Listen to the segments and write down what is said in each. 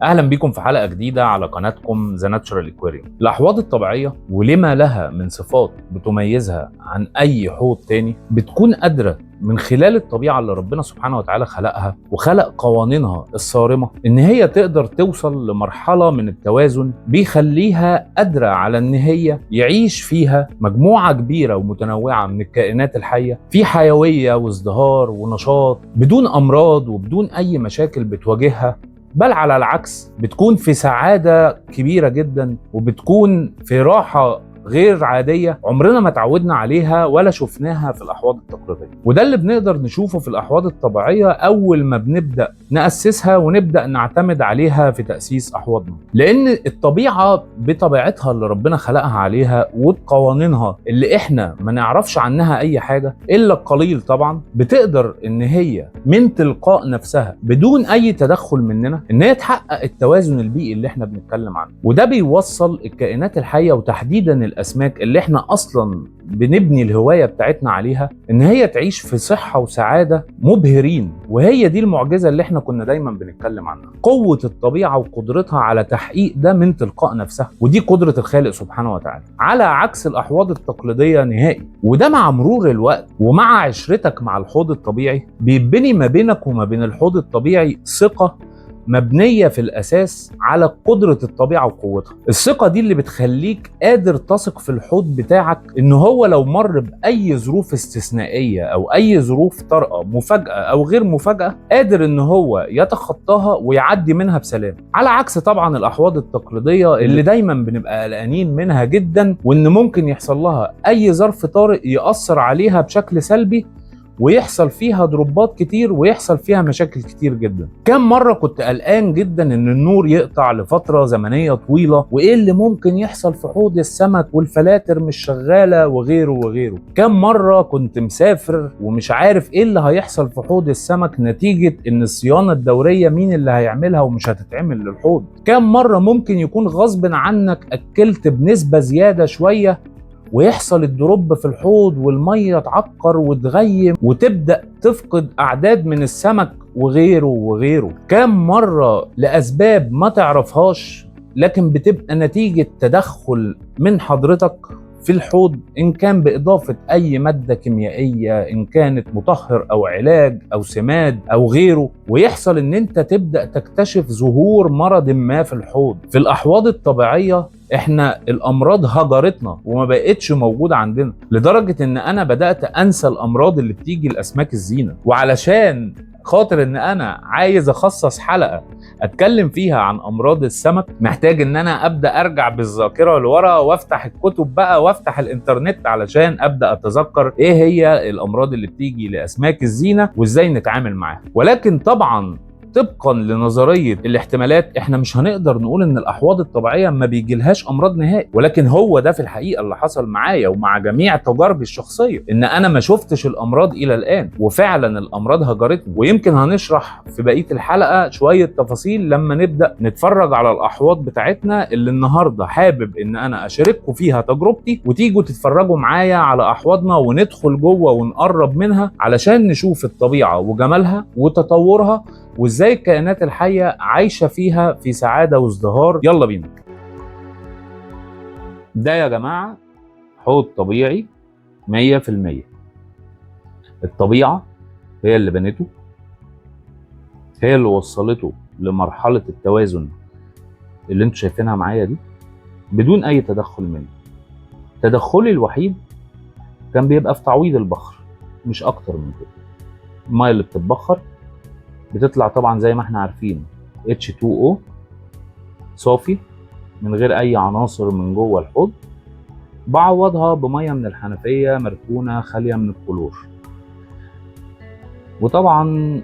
اهلا بيكم في حلقه جديده على قناتكم ذا ناتشورال اكواريوم. الاحواض الطبيعيه ولما لها من صفات بتميزها عن اي حوض تاني، بتكون قادره من خلال الطبيعه اللي ربنا سبحانه وتعالى خلقها وخلق قوانينها الصارمه ان هي تقدر توصل لمرحله من التوازن بيخليها قادره على ان هي يعيش فيها مجموعه كبيره ومتنوعه من الكائنات الحيه في حيويه وازدهار ونشاط بدون امراض وبدون اي مشاكل بتواجهها، بل على العكس بتكون في سعادة كبيرة جدا وبتكون في راحة غير عادية عمرنا ما تعودنا عليها ولا شفناها في الأحواض التقليدية. وده اللي بنقدر نشوفه في الأحواض الطبيعية أول ما بنبدأ نأسسها ونبدأ نعتمد عليها في تأسيس أحواضنا، لأن الطبيعة بطبيعتها اللي ربنا خلقها عليها وبقوانينها اللي إحنا ما نعرفش عنها أي حاجة إلا القليل طبعا، بتقدر إن هي من تلقاء نفسها بدون أي تدخل مننا إن هي تحقق التوازن البيئي اللي إحنا بنتكلم عنه. وده بيوصل الكائنات الحية وتحديدا الاسماك اللي احنا اصلا بنبني الهوايه بتاعتنا عليها ان هي تعيش في صحه وسعاده مبهرين. وهي دي المعجزه اللي احنا كنا دايما بنتكلم عنها، قوه الطبيعه وقدرتها على تحقيق ده من تلقاء نفسها، ودي قدره الخالق سبحانه وتعالى على عكس الاحواض التقليديه نهائي. وده مع مرور الوقت ومع عشرتك مع الحوض الطبيعي بيبني ما بينك وما بين الحوض الطبيعي ثقه مبنية في الأساس على قدرة الطبيعة وقوتها. الثقة دي اللي بتخليك قادر تثق في الحوض بتاعك إن هو لو مر بأي ظروف استثنائية أو أي ظروف طارئة مفاجأة أو غير مفاجأة قادر إن هو يتخطاها ويعدي منها بسلام، على عكس طبعا الأحواض التقليدية اللي دايما بنبقى قلقانين منها جدا وإن ممكن يحصل لها أي ظرف طارئ يأثر عليها بشكل سلبي ويحصل فيها ضربات كتير ويحصل فيها مشاكل كتير جدا. كم مرة كنت قلقان جدا ان النور يقطع لفترة زمنية طويلة وايه اللي ممكن يحصل في حوض السمك والفلاتر مش شغالة وغيره وغيره. كم مرة كنت مسافر ومش عارف ايه اللي هيحصل في حوض السمك نتيجة ان الصيانة الدورية مين اللي هيعملها ومش هتتعمل للحوض. كم مرة ممكن يكون غصب عنك اكلت بنسبة زيادة شوية ويحصل الدروب في الحوض والميه تعكر وتغيم وتبدا تفقد اعداد من السمك وغيره وغيره. كم مره لاسباب ما تعرفهاش لكن بتبقى نتيجه تدخل من حضرتك في الحوض، إن كان بإضافة أي مادة كيميائية، إن كانت مطهر أو علاج أو سماد أو غيره، ويحصل إن أنت تبدأ تكتشف ظهور مرض ما في الحوض. في الأحواض الطبيعية إحنا الأمراض هجرتنا وما بقتش موجودة عندنا، لدرجة إن أنا بدأت أنسى الأمراض اللي بتيجي لأسماك الزينة. وعلشان خاطر ان انا عايز اخصص حلقة اتكلم فيها عن امراض السمك، محتاج ان انا ابدا ارجع بالذاكرة لورا وافتح الكتب بقى وافتح الانترنت علشان ابدا اتذكر ايه هي الامراض اللي بتيجي لاسماك الزينة وازاي نتعامل معاها. ولكن طبعا طبقا لنظريه الاحتمالات احنا مش هنقدر نقول ان الاحواض الطبيعيه ما بيجيلهاش امراض نهائي، ولكن هو ده في الحقيقه اللي حصل معايا ومع جميع تجاربي الشخصيه، ان انا ما شفتش الامراض الى الان وفعلا الامراض هجرتني. ويمكن هنشرح في بقيه الحلقه شويه تفاصيل لما نبدا نتفرج على الاحواض بتاعتنا اللي النهارده حابب ان انا اشارككم فيها تجربتي وتيجوا تتفرجوا معايا على احواضنا وندخل جوه ونقرب منها علشان نشوف الطبيعه وجمالها وتطورها وازاي الكائنات الحية عايشة فيها في سعادة وازدهار. يلا بينا. ده يا جماعة حوض طبيعي 100%. الطبيعة هي اللي بنته، هي اللي وصلته لمرحلة التوازن اللي انتوا شايفينها معايا دي بدون اي تدخل مني. تدخلي الوحيد كان بيبقى في تعويض البخر، مش اكتر من كده. المية اللي بتتبخر بتطلع طبعا زي ما احنا عارفين H2O صافي من غير اي عناصر من جوه الحوض، بعوضها بميه من الحنفيه مركونه خاليه من الكلور. وطبعا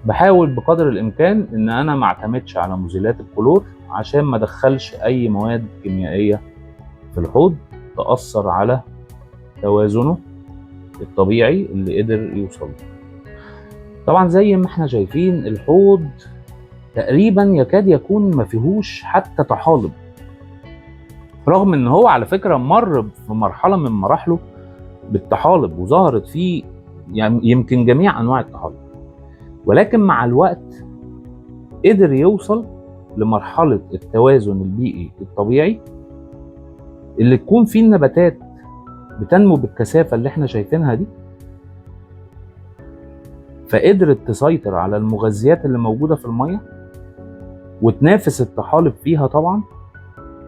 بحاول بقدر الامكان ان انا ما اعتمدش على مزيلات الكلور عشان ما ادخلش اي مواد كيميائيه في الحوض تاثر على توازنه الطبيعي اللي قدر يوصل. طبعا زي ما احنا شايفين الحوض تقريبا يكاد يكون ما فيهوش حتى طحالب، رغم ان هو على فكرة مر في مرحلة من مراحله بالطحالب وظهرت فيه يعني يمكن جميع انواع الطحالب. ولكن مع الوقت قدر يوصل لمرحلة التوازن البيئي الطبيعي اللي تكون فيه النباتات بتنمو بالكثافة اللي احنا شايفينها دي، فقدرت تسيطر على المغذيات اللي موجودة في المية وتنافس الطحالب فيها طبعا.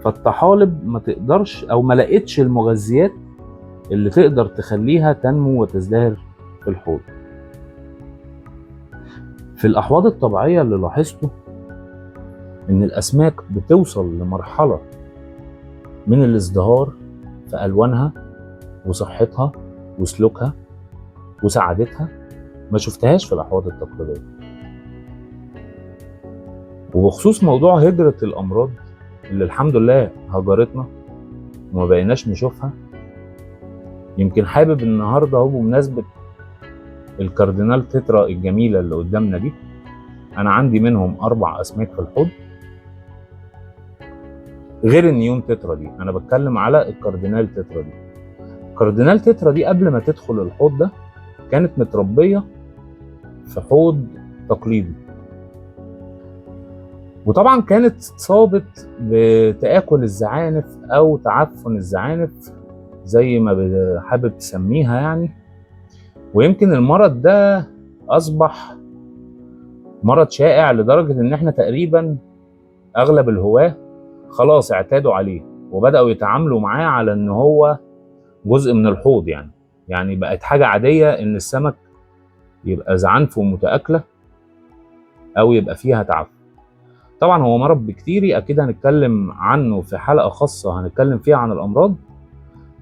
فالطحالب ما تقدرش او ما لقتش المغذيات اللي تقدر تخليها تنمو وتزدهر في الحوض. في الأحواض الطبيعية اللي لاحظته إن الأسماك بتوصل لمرحلة من الازدهار في ألوانها وصحتها وسلوكها وسعادتها ما شفتهاش في الأحواض التقليدية. وبخصوص موضوع هجرة الأمراض اللي الحمد لله هجرتنا وما بقيناش نشوفها، يمكن حابب النهارده اهو بمناسبة الكاردينال تترا الجميلة اللي قدامنا دي، أنا عندي منهم 4 أسماك في الحوض غير النيون تترا دي. أنا بتكلم على الكاردينال تترا دي. الكاردينال تترا دي قبل ما تدخل الحوض ده كانت متربية في حوض تقليدي، وطبعا كانت اتصابت بتآكل الزعانف أو تعفن الزعانف زي ما حابب تسميها يعني. ويمكن المرض ده أصبح مرض شائع لدرجة إن احنا تقريبا أغلب الهواة خلاص اعتادوا عليه وبدأوا يتعاملوا معاه على إن هو جزء من الحوض. يعني بقت حاجة عادية إن السمك يبقى زعانفه متآكلة أو يبقى فيها تعفن. طبعا هو مرض بكتيري أكيد هنتكلم عنه في حلقة خاصة هنتكلم فيها عن الأمراض،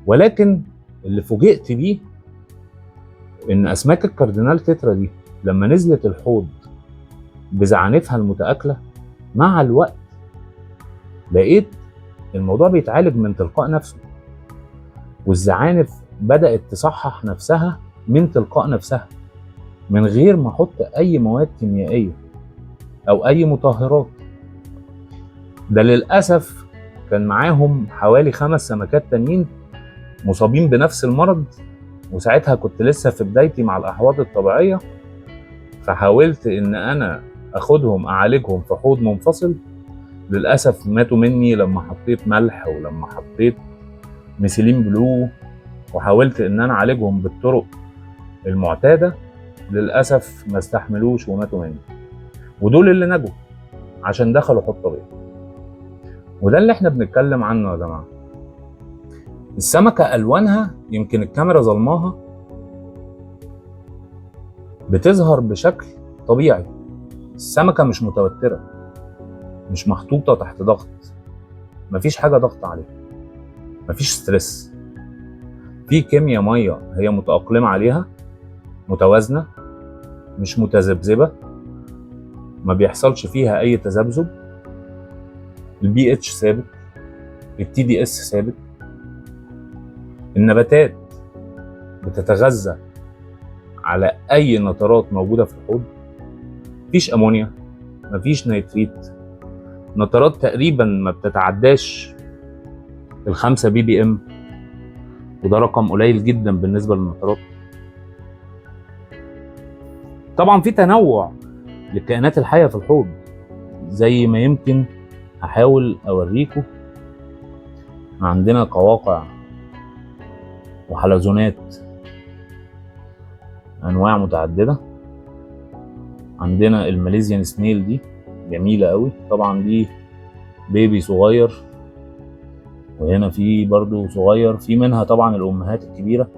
ولكن اللي فوجئت بيه إن أسماك الكاردينال تترا دي لما نزلت الحوض بزعانفها المتآكلة مع الوقت لقيت الموضوع بيتعالج من تلقاء نفسه، والزعانف بدأت تصحح نفسها من تلقاء نفسها من غير ما احط اي مواد كيميائية او اي مطهرات. ده للأسف كان معاهم حوالي 5 سمكات تانيين مصابين بنفس المرض، وساعتها كنت لسه في بدايتي مع الأحواض الطبيعية، فحاولت ان انا اخدهم اعالجهم في حوض منفصل. للأسف ماتوا مني لما حطيت ملح ولما حطيت ميثيلين بلو، وحاولت ان انا اعالجهم بالطرق المعتادة. للأسف ما استحملوش وماتوا مني، ودول اللي نجوا عشان دخلوا حوض طبيعي. وده اللي احنا بنتكلم عنه يا جماعة. السمكة ألوانها يمكن الكاميرا ظلماها بتظهر بشكل طبيعي. السمكة مش متوترة، مش محطوطة تحت ضغط، مفيش حاجة ضغط عليها، مفيش ستريس، في كيمياء مية هي متأقلمة عليها، متوازنة، مش متذبذبة، ما بيحصلش فيها أي تذبذب. البي اتش ثابت، التي دي اس ثابت، النباتات بتتغذى على أي نترات موجودة في الحوض، مفيش أمونيا، مفيش نيتريت، نترات تقريبا ما بتتعداش ال5 بي بي ام، وده رقم قليل جدا بالنسبة للنترات. طبعا في تنوع للكائنات الحية في الحوض زي ما يمكن هحاول اوريكم. عندنا قواقع وحلزونات انواع متعددة. عندنا الماليزيان سنيل دي جميلة قوي، طبعا دي بيبي صغير، وهنا في برضو صغير، في منها طبعا الامهات الكبيرة،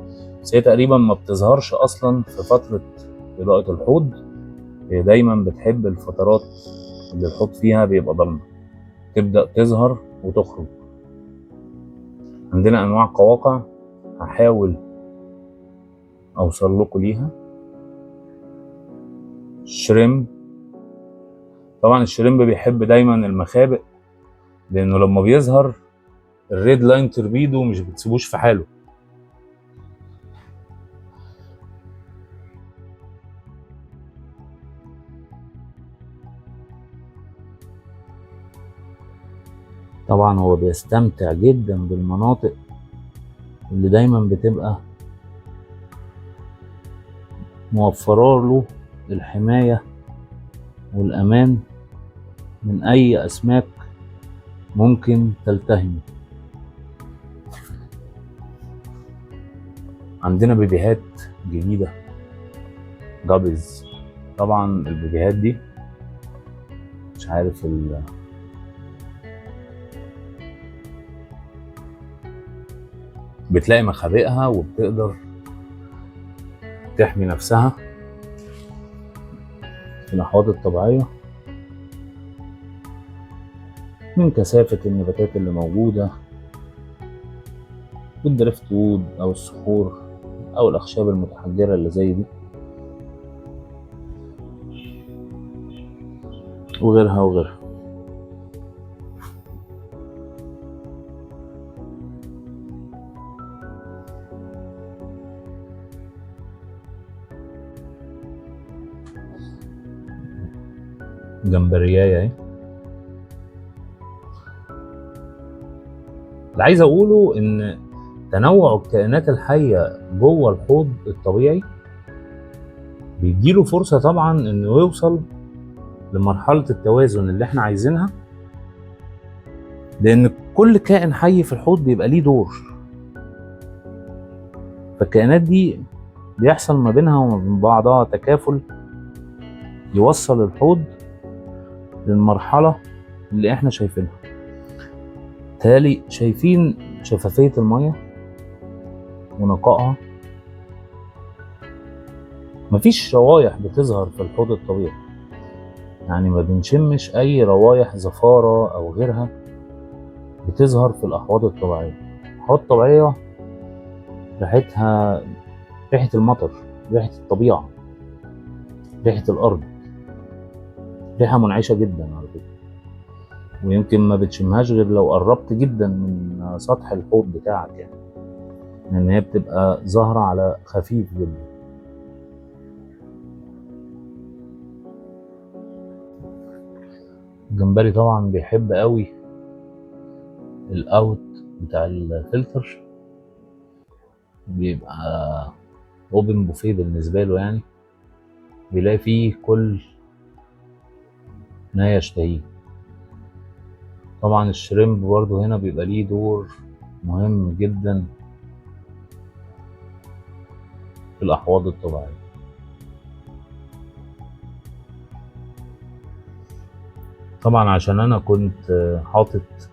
بس هي تقريبا ما بتظهرش اصلا في فترة اضاءة الحوض. هي دايما بتحب الفترات اللي الحوض فيها بيبقى ضلمة، تبدأ تظهر وتخرج. عندنا انواع قواقع هحاول اوصل لكم ليها. الشريمب، طبعا الشريمب بيحب دايما المخابئ، لانه لما بيظهر الريد لاين توربيدو مش بتسيبوش في حاله. طبعا هو بيستمتع جدا بالمناطق اللي دايما بتبقى موفره له الحماية والأمان من اي اسماك ممكن تلتهمه. عندنا بيبيهات جديدة جابز. طبعا البيبيهات دي مش عارف بتلاقي مخابئها وبتقدر تحمي نفسها في الأحواض الطبيعية من كثافة النباتات اللي موجودة بالدريفت وود أو الصخور أو الأخشاب المتحجرة اللي زي دي وغيرها وغيرها. جمبرياية اهي. اللي عايز اقوله ان تنوع الكائنات الحية جوه الحوض الطبيعي بيديله فرصة طبعا انه يوصل لمرحلة التوازن اللي احنا عايزينها، لان كل كائن حي في الحوض بيبقى ليه دور. فالكائنات دي بيحصل ما بينها وما بين بعضها تكافل يوصل الحوض للمرحلة اللي احنا شايفينها. تالي شايفين شفافية المية ونقائها، مفيش روايح بتظهر في الحوض الطبيعي، يعني ما بنشمش اي روايح زفارة او غيرها بتظهر في الاحواض الطبيعية. الاحواض الطبيعية ريحتها ريحة المطر، ريحة الطبيعة، ريحة الارض، ريحة منعشة جدا على فكرة، ويمكن ما بتشمهاش غير لو قربت جدا من سطح الحوض بتاعك، يعني لان هي بتبقى ظاهرة على خفيف جدا. الجمبري طبعا بيحب قوي الاوت بتاع الفلتر، بيبقى اوبن بوفيه بالنسبه له، يعني بيلاقي فيه كل ما يشتهيه. طبعا الشريمب برضه هنا بيبقى ليه دور مهم جدا في الاحواض الطبيعيه. طبعا عشان انا كنت حاطط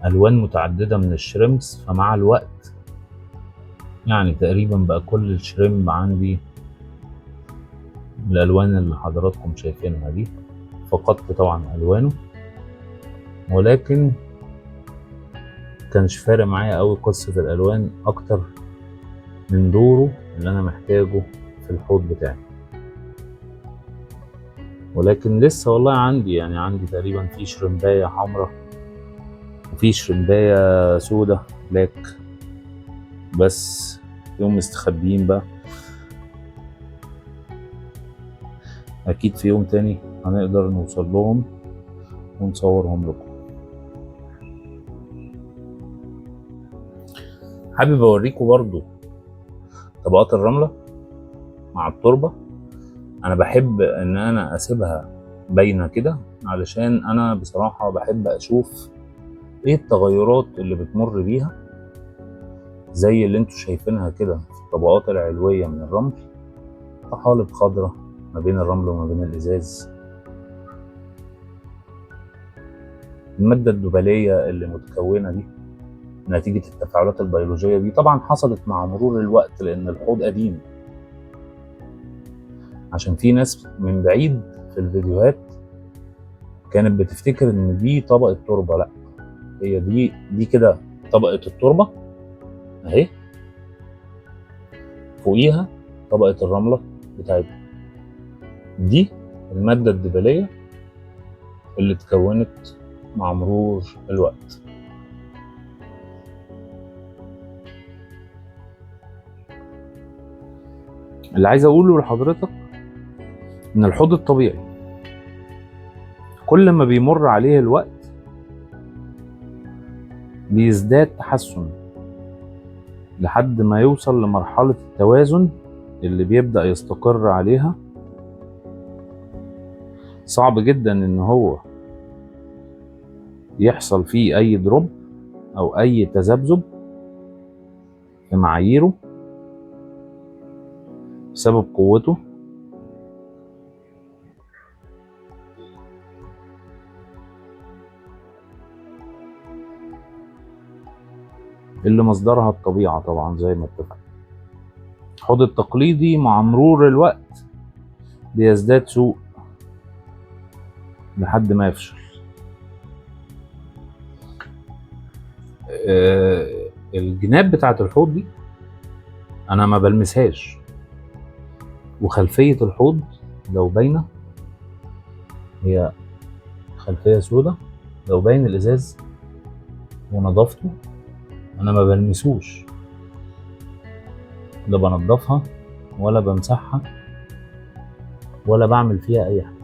الوان متعدده من الشريمبس، فمع الوقت يعني تقريبا بقى كل الشريمب عندي الالوان اللي حضراتكم شايفينها دي. فقدت طبعا الوانه، ولكن كانش فارق معايا قوي قصة الالوان اكتر من دوره اللي انا محتاجه في الحوض بتاعي. ولكن لسه والله عندي تقريبا في شرمباية حمراء وفي شرمباية سودة بلاك، بس يوم مستخبيين بقى. اكيد في يوم تاني هنقدر نوصل لهم ونصورهم لكم. حابب اوريكم برضو طبقات الرملة مع التربة. انا بحب ان انا اسيبها باينة كده، علشان انا بصراحة بحب اشوف ايه التغيرات اللي بتمر بيها، زي اللي انتوا شايفينها كده في الطبقات العلوية من الرمل، طحالب خضراء ما بين الرمل وما بين الازاز. المادة الدبلية اللي متكونة دي نتيجة التفاعلات البيولوجية دي طبعا حصلت مع مرور الوقت، لأن الحوض قديم. عشان في ناس من بعيد في الفيديوهات كانت بتفتكر إن دي طبقة تربة، لأ، هي دي كده طبقة التربة أهي، فوقيها طبقة الرملة بتاعتها. دي المادة الدبلية اللي اتكونت مع مرور الوقت. اللي عايز اقوله لحضرتك ان الحوض الطبيعي كل ما بيمر عليه الوقت بيزداد تحسن لحد ما يوصل لمرحلة التوازن اللي بيبدأ يستقر عليها صعب جدا ان هو يحصل فيه اي دروب او اي تذبذب في معاييره بسبب قوته. اللي مصدرها الطبيعة طبعا زي ما اتفقنا. الحوض التقليدي مع مرور الوقت بيزداد سوء لحد ما يفشل. الجناب بتاعت الحوض دي انا ما بلمسهاش، وخلفية الحوض لو باينة هي خلفية سودة، لو باين الازاز ونظافته انا ما بلمسوش، لا بنضفها ولا بمسحها ولا بعمل فيها اي حاجة.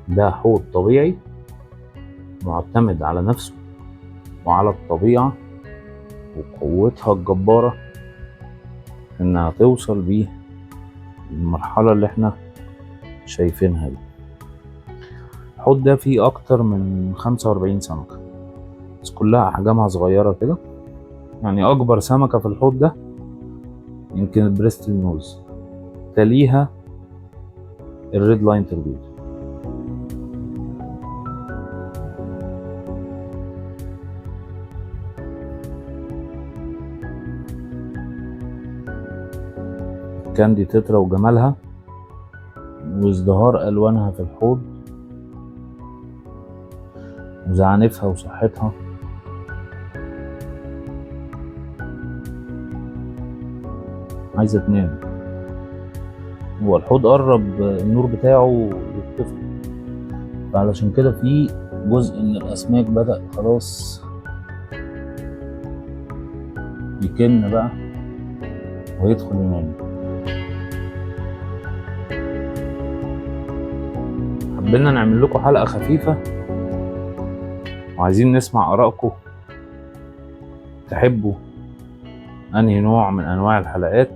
ده حوض طبيعي معتمد على نفسه وعلى الطبيعة وقوتها الجبارة انها توصل بيه المرحلة اللي احنا شايفينها دي. الحوض ده فيه اكتر من 45 سمكة، بس كلها احجامها صغيرة كده. يعني اكبر سمكة في الحوض ده يمكن البريستل نوز، تليها الريد لاين تربيد. كاندي تترا وجمالها وازدهار الوانها في الحوض وزعنفها وصحتها. عايزة تنام. هو الحوض قرب النور بتاعه يطفي، فعلشان كده في جزء من الاسماك بدأ خلاص يكن بقى ويدخل ينام. حبينا نعمل لكم حلقة خفيفة وعايزين نسمع آرائكم، تحبوا أنهي نوع من أنواع الحلقات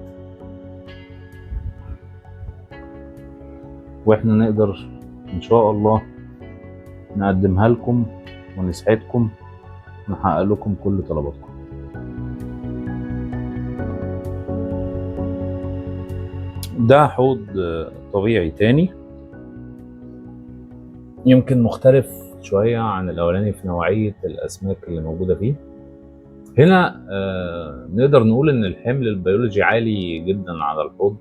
وإحنا نقدر إن شاء الله نقدمها لكم ونسعدكم ونحقق لكم كل طلباتكم. ده حوض طبيعي تاني يمكن مختلف شوية عن الأولاني في نوعية الأسماك اللي موجودة فيه. هنا نقدر نقول إن الحمل البيولوجي عالي جدا على الحوض.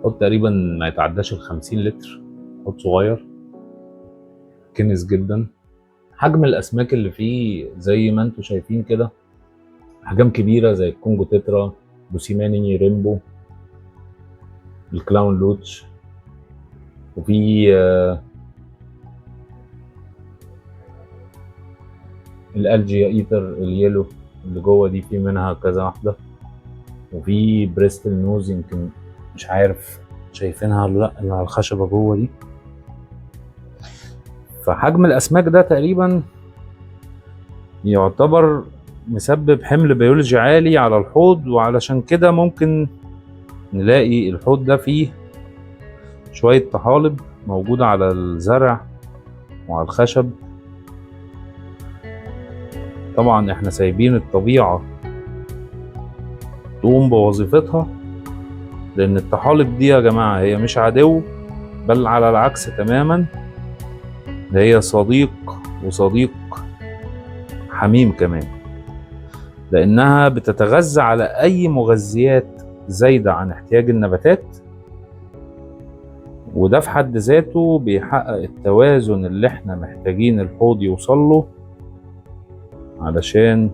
حوض تقريبا ما يتعداش 50 لتر، حوض صغير كنس جدا. حجم الأسماك اللي فيه زي ما انتم شايفين كده أحجام كبيرة زي الكونجو تترا، بوسيماني ريمبو، الكلاون لوتش، وفي الالجيا ايتر اليلو اللي جوه دي في منها كذا واحده، وفي بريستل نوز يمكن مش عارف شايفينها ولا لا اللي على الخشبه جوه دي. فحجم الاسماك ده تقريبا يعتبر مسبب حمل بيولوجي عالي على الحوض، وعلشان كده ممكن نلاقي الحوض ده فيه شويه طحالب موجوده على الزرع وعلى الخشب. طبعا احنا سايبين الطبيعة تقوم بوظيفتها، لان الطحالب دي يا جماعة هي مش عدو، بل على العكس تماما، ده هي صديق وصديق حميم كمان، لانها بتتغذى على اي مغذيات زايدة عن احتياج النباتات، وده في حد ذاته بيحقق التوازن اللي احنا محتاجين الحوض يوصله علشان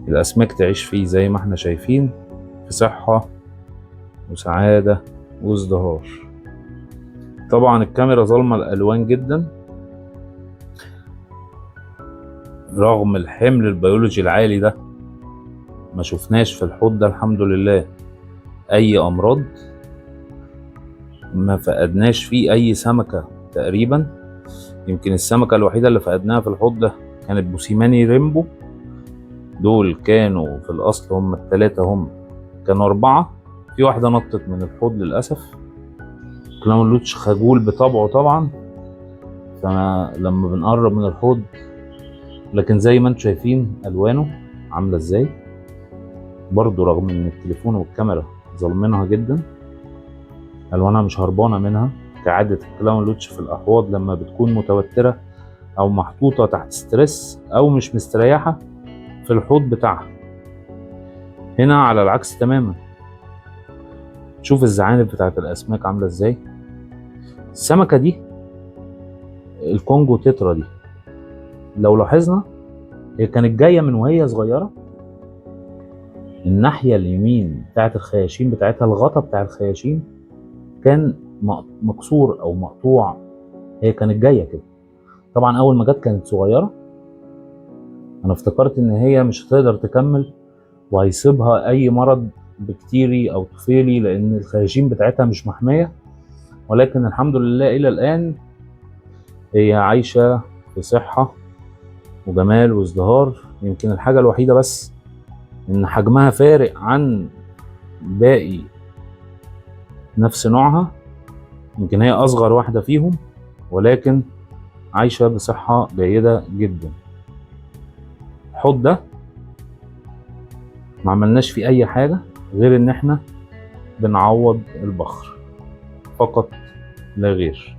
الأسماك تعيش فيه زي ما احنا شايفين في صحة وسعادة وازدهار. طبعا الكاميرا ظالمة الألوان جدا رغم الحمل البيولوجي العالي ده. ما شفناش في الحوض ده الحمد لله أي أمراض، ما فقدناش فيه أي سمكة تقريبا. يمكن السمكة الوحيدة اللي فقدناها في الحوض ده كانت بوسيماني ريمبو. دول كانوا في الأصل هم التلاتة، هم كانوا 4 في واحدة نطت من الحوض للأسف. كلامولوتش خجول بطبعه طبعا، فلما بنقرب من الحوض، لكن زي ما انتم شايفين ألوانه عاملة ازاي، برضو رغم ان التليفون والكاميرا ظالمينها جدا، ألوانها مش هربانة منها كعادة الكلامولوتش في الأحواض لما بتكون متوترة أو محطوطة تحت ستريس أو مش مستريحة في الحوض بتاعها. هنا على العكس تماما، شوف الزعانف بتاعت الأسماك عاملة ازاي. السمكة دي الكونجو تترا دي، لو لاحظنا هي كانت جاية من وهي صغيرة، الناحية اليمين بتاعت الخياشيم بتاعتها، الغطا بتاع الخياشيم كان مكسور أو مقطوع، هي كانت جاية كده. طبعا أول ما جت كانت صغيرة، أنا افتكرت إن هي مش هتقدر تكمل وهيصيبها أي مرض بكتيري أو طفيلي لأن الخياشيم بتاعتها مش محمية، ولكن الحمد لله إلى الآن هي عايشة في صحة وجمال وازدهار. يمكن الحاجة الوحيدة بس إن حجمها فارق عن باقي نفس نوعها، يمكن هي أصغر واحدة فيهم، ولكن عايشة بصحة جيدة جدا. الحوض ده ما عملناش فيه أي حاجة غير إن إحنا بنعوض البخر فقط لا غير.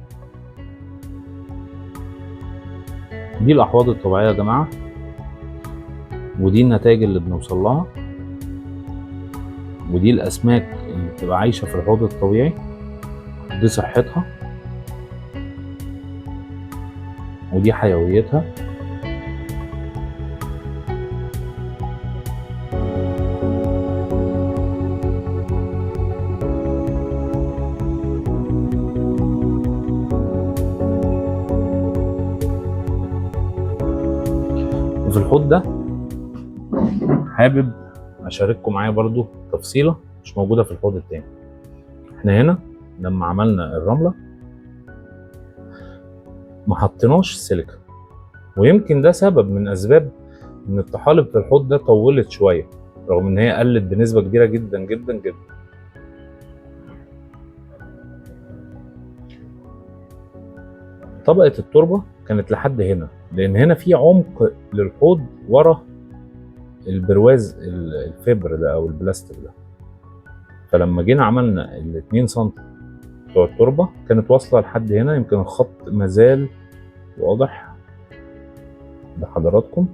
دي الأحواض الطبيعية يا جماعة، ودي النتائج اللي بنوصل لها، ودي الأسماك اللي بتبقى عايشة في الحوض الطبيعي، دي صحتها ودي حيويتها. وفي الحوض ده حابب اشارككم معايا برضو تفصيلة مش موجودة في الحوض التاني. احنا هنا لما عملنا الرملة ما حطيناش سيليكا، ويمكن ده سبب من اسباب ان الطحالب في الحوض ده طولت شوية، رغم ان هي قلت بنسبة كبيرة جدا جدا جدا. طبقة التربة كانت لحد هنا، لان هنا في عمق للحوض ورا البرواز الفبر ده او البلاستيك ده، فلما جينا عملنا ال2 سم بتوع التربة كانت واصلة لحد هنا. يمكن الخط مازال واضح لحضراتكم.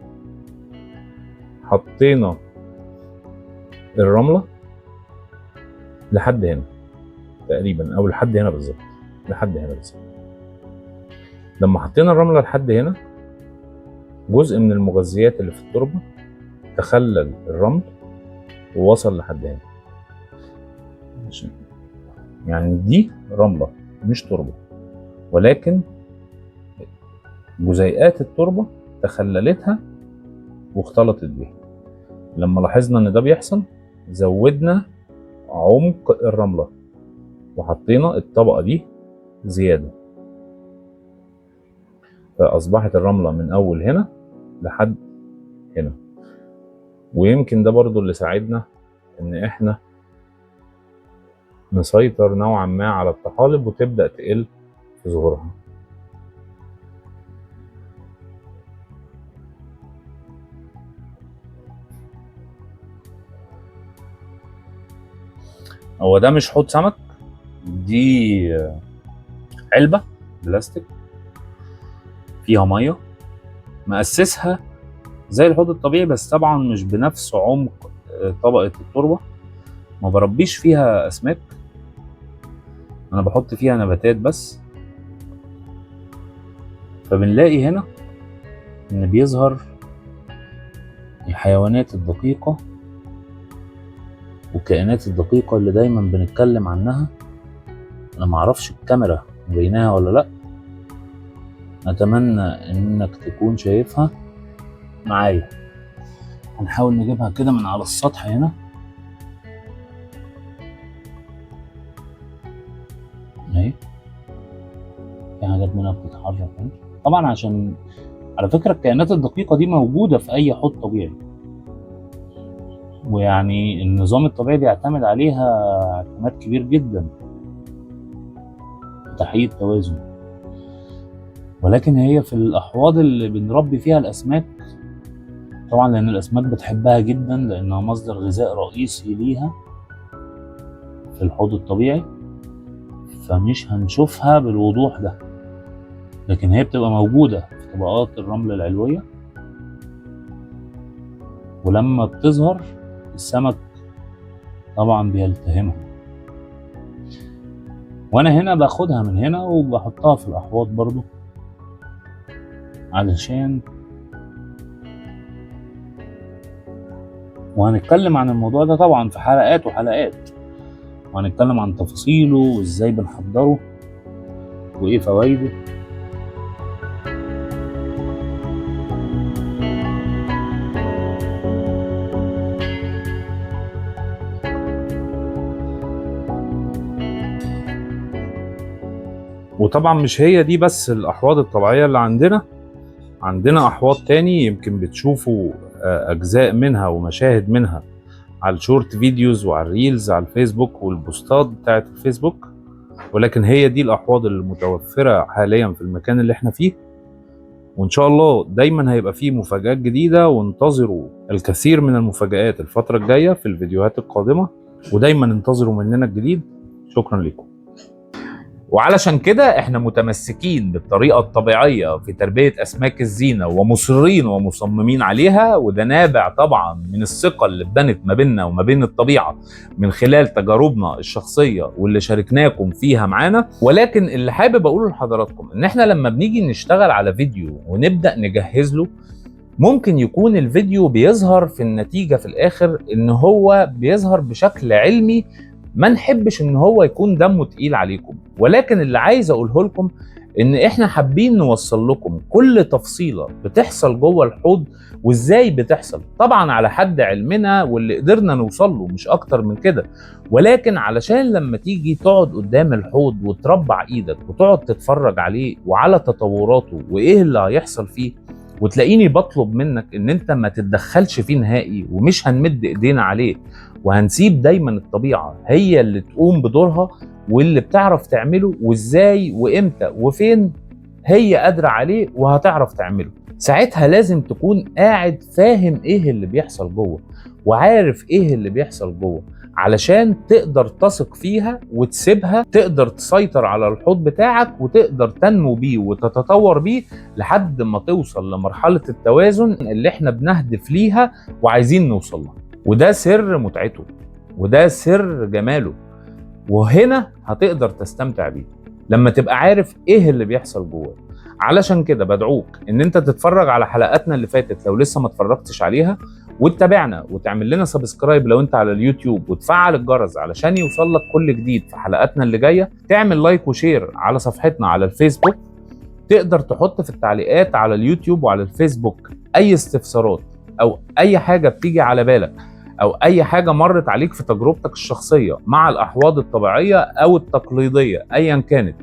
حطينا الرملة لحد هنا تقريبا، او لحد هنا بالظبط، لحد هنا بالظبط. لما حطينا الرملة لحد هنا، جزء من المغذيات اللي في التربة تخلل الرمل ووصل لحد هنا. يعني دي رملة مش تربة، ولكن جزيئات التربة تخللتها واختلطت بيها. لما لاحظنا ان ده بيحصل، زودنا عمق الرملة وحطينا الطبقة دي زيادة، فأصبحت الرملة من أول هنا لحد هنا. ويمكن ده برضو اللي ساعدنا ان احنا نسيطر نوعا ما على الطحالب وتبدأ تقل في ظهورها. هو ده مش حوض سمك، دي علبة بلاستيك فيها مية، مأسسها زي الحوض الطبيعي، بس طبعا مش بنفس عمق طبقة التربة. ما بربيش فيها أسماك، أنا بحط فيها نباتات بس. فبنلاقي هنا إن بيظهر الحيوانات الدقيقة والكائنات الدقيقة اللي دايما بنتكلم عنها. أنا معرفش الكاميرا مبيناها ولا لأ، أتمنى إنك تكون شايفها معايا. هنحاول نجيبها كده من على السطح هنا اهي، في حاجات منها بتتحرك اهي. طبعا عشان على فكرة الكائنات الدقيقة دي موجودة في أي حوض طبيعي، ويعني النظام الطبيعي بيعتمد عليها اعتماد كبير جدا في تحقيق التوازن. ولكن هي في الأحواض اللي بنربي فيها الأسماك، طبعا لأن الأسماك بتحبها جدا لأنها مصدر غذاء رئيسي ليها في الحوض الطبيعي، فمش هنشوفها بالوضوح ده، لكن هي بتبقى موجودة في طبقات الرمل العلوية، ولما بتظهر السمك طبعا بيلتهمها. وانا هنا باخدها من هنا وبحطها في الاحواض برضو علشان، وهنتكلم عن الموضوع ده طبعا في حلقات وحلقات، وهنتكلم عن تفاصيله وازاي بنحضره وايه فوائده. وطبعا مش هي دي بس الأحواض الطبيعية اللي عندنا أحواض تاني يمكن بتشوفوا أجزاء منها ومشاهد منها على الشورت فيديوز وعلى الريلز على الفيسبوك والبوستات بتاعت الفيسبوك، ولكن هي دي الأحواض اللي متوفرة حاليا في المكان اللي احنا فيه. وإن شاء الله دايما هيبقى فيه مفاجآت جديدة، وانتظروا الكثير من المفاجآت الفترة الجاية في الفيديوهات القادمة، ودايما انتظروا مننا الجديد. شكرا لكم. وعلشان كده احنا متمسكين بالطريقة الطبيعية في تربية أسماك الزينة ومصرين ومصممين عليها، وده نابع طبعا من الثقة اللي اتبنت ما بيننا وما بين الطبيعة من خلال تجاربنا الشخصية واللي شاركناكم فيها معانا. ولكن اللي حابب أقوله لحضراتكم إن احنا لما بنيجي نشتغل على فيديو ونبدأ نجهز له، ممكن يكون الفيديو بيظهر في النتيجة في الآخر إن هو بيظهر بشكل علمي ما نحبش ان هو يكون دمه تقيل عليكم، ولكن اللي عايز اقوله لكم ان احنا حابين نوصل لكم كل تفصيلة بتحصل جوه الحوض وازاي بتحصل، طبعا على حد علمنا واللي قدرنا نوصل له مش اكتر من كده. ولكن علشان لما تيجي تقعد قدام الحوض وتربع ايدك وتقعد تتفرج عليه وعلى تطوراته وايه اللي هيحصل فيه، وتلاقيني بطلب منك ان انت ما تتدخلش فيه نهائي ومش هنمد ايدينا عليه، وهنسيب دايما الطبيعة هي اللي تقوم بدورها، واللي بتعرف تعمله وازاي وامتى وفين هي قادرة عليه وهتعرف تعمله. ساعتها لازم تكون قاعد فاهم ايه اللي بيحصل جوه وعارف ايه اللي بيحصل جوه، علشان تقدر تثق فيها وتسيبها تقدر تسيطر على الحوض بتاعك وتقدر تنمو بيه وتتطور بيه لحد ما توصل لمرحلة التوازن اللي احنا بنهدف ليها وعايزين نوصل لها. وده سر متعته وده سر جماله، وهنا هتقدر تستمتع بيه لما تبقى عارف ايه اللي بيحصل جوه. علشان كده بدعوك ان انت تتفرج على حلقاتنا اللي فاتت لو لسه ما اتفرجتش عليها، وتتابعنا وتعمل لنا سبسكرايب لو انت على اليوتيوب، وتفعل الجرس علشان يوصل لك كل جديد في حلقاتنا اللي جايه. تعمل لايك وشير على صفحتنا على الفيسبوك. تقدر تحط في التعليقات على اليوتيوب وعلى الفيسبوك اي استفسارات او اي حاجه بتيجي على بالك او اي حاجه مرت عليك في تجربتك الشخصيه مع الاحواض الطبيعيه او التقليديه ايا كانت،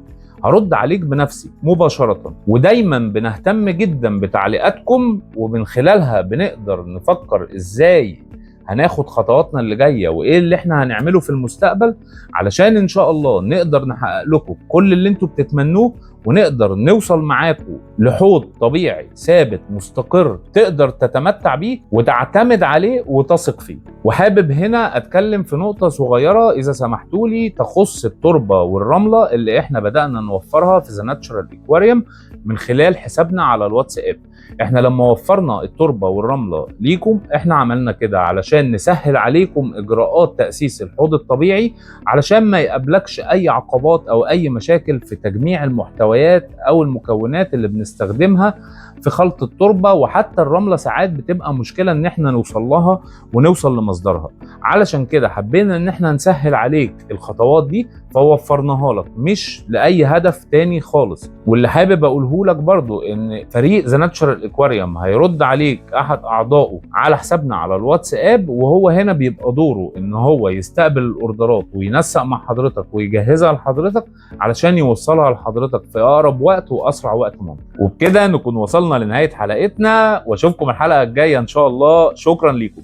هرد عليك بنفسي مباشره. ودايما بنهتم جدا بتعليقاتكم، ومن خلالها بنقدر نفكر ازاي هناخد خطواتنا اللي جايه وايه اللي احنا هنعمله في المستقبل، علشان ان شاء الله نقدر نحقق لكم كل اللي انتوا بتتمنوه، ونقدر نوصل معاكم لحوض طبيعي ثابت مستقر تقدر تتمتع بيه وتعتمد عليه وتثق فيه. وحابب هنا اتكلم في نقطة صغيرة اذا سمحتوا لي تخص التربة والرملة اللي احنا بدأنا نوفرها في ذا ناتشورال اكواريوم من خلال حسابنا على الواتساب. احنا لما وفرنا التربة والرملة ليكم احنا عملنا كده علشان نسهل عليكم اجراءات تأسيس الحوض الطبيعي، علشان ما يقابلكش اي عقبات او اي مشاكل في تجميع المحتويات او المكونات اللي بنستخدمها في خلط التربة. وحتى الرملة ساعات بتبقى مشكلة ان احنا نوصل لها ونوصل لمصدرها، علشان كده حبينا ان احنا نسهل عليك الخطوات دي فوفرناها لك مش لأي هدف تاني خالص. واللي حابب اقوله لك برضو ان فريق ذا ناتشورال اكواريوم هيرد عليك احد اعضائه على حسابنا على الواتساب، وهو هنا بيبقى دوره ان هو يستقبل الاوردرات وينسق مع حضرتك ويجهزها لحضرتك علشان يوصلها لحضرتك في اقرب وقت واسرع وقت ممكن. وبكده نكون وصلنا لنهاية حلقتنا، واشوفكم الحلقة الجاية ان شاء الله. شكرا ليكم.